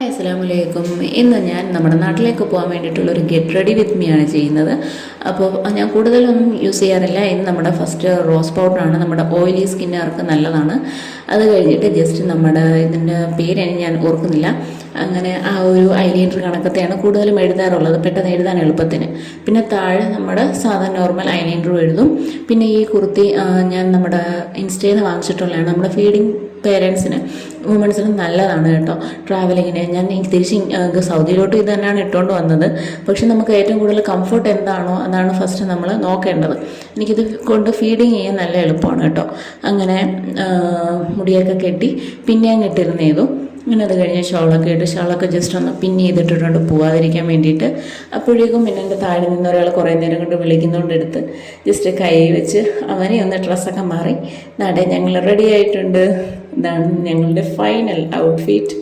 അസ്സലാമലൈക്കും. ഇന്ന് ഞാൻ നമ്മുടെ നാട്ടിലേക്ക് പോകാൻ വേണ്ടിയിട്ടുള്ളൊരു ഗെറ്റ് റെഡി വിത്ത് മീ ആണ് ചെയ്യുന്നത്. അപ്പോൾ ഞാൻ കൂടുതലൊന്നും യൂസ് ചെയ്യാറില്ല. ഇന്ന് നമ്മുടെ ഫസ്റ്റ് റോസ് പൗഡറാണ്. നമ്മുടെ ഓയിലി സ്കിന്നുകാർക്ക് നല്ലതാണ്. അത് കഴിഞ്ഞിട്ട് ജസ്റ്റ് നമ്മുടെ ഇതിൻ്റെ പേര് ഞാൻ ഓർക്കുന്നില്ല. അങ്ങനെ ആ ഒരു ഐലൈനർ കണക്കത്തെയാണ് കൂടുതലും എഴുതാറുള്ളത്, പെട്ടെന്ന് എഴുതാൻ എളുപ്പത്തിന്. പിന്നെ താഴെ നമ്മുടെ സാധാരണ നോർമൽ ഐലൈനറും എഴുതും. പിന്നെ ഈ കുർത്തി ഞാൻ നമ്മുടെ ഇൻസ്റ്റയിൽ നിന്ന് വാങ്ങിച്ചിട്ടുള്ളതാണ്. നമ്മുടെ ഫീഡിങ് പേരൻസിന് വുമൻസിന് നല്ലതാണ് കേട്ടോ. ട്രാവലിങ്ങിന് ഞാൻ തിരിച്ച് സൗദിയിലോട്ട് ഇത് തന്നെയാണ് ഇട്ടുകൊണ്ട് വന്നത്. പക്ഷെ നമുക്ക് ഏറ്റവും കൂടുതൽ കംഫർട്ട് എന്താണോ അതാണ് ഫസ്റ്റ് നമ്മൾ നോക്കേണ്ടത്. എനിക്കിത് കൊണ്ട് ഫീഡിങ് ചെയ്യാൻ നല്ല എളുപ്പമാണ് കേട്ടോ. അങ്ങനെ മുടിയൊക്കെ കെട്ടി പിന്നെ അങ്ങ് ഇട്ടിരുന്നേതും. അങ്ങനെ അത് കഴിഞ്ഞ് ഷോളൊക്കെ ജസ്റ്റ് ഒന്ന് പിൻ ചെയ്തിട്ടിട്ടുണ്ട് പോവാതിരിക്കാൻ വേണ്ടിയിട്ട്. അപ്പോഴേക്കും പിന്നെ എൻ്റെ താഴെ നിന്ന് ഒരാൾ കുറേ നേരം കൊണ്ട് വിളിക്കുന്നതുകൊണ്ടെടുത്ത് ജസ്റ്റ് കൈ വെച്ച് അവനെ ഒന്ന് ഡ്രസ്സൊക്കെ മാറി നടേ ഞങ്ങൾ റെഡി ആയിട്ടുണ്ട്. ഇതാണ് ഞങ്ങളുടെ ഫൈനൽ ഔട്ട്ഫിറ്റ്.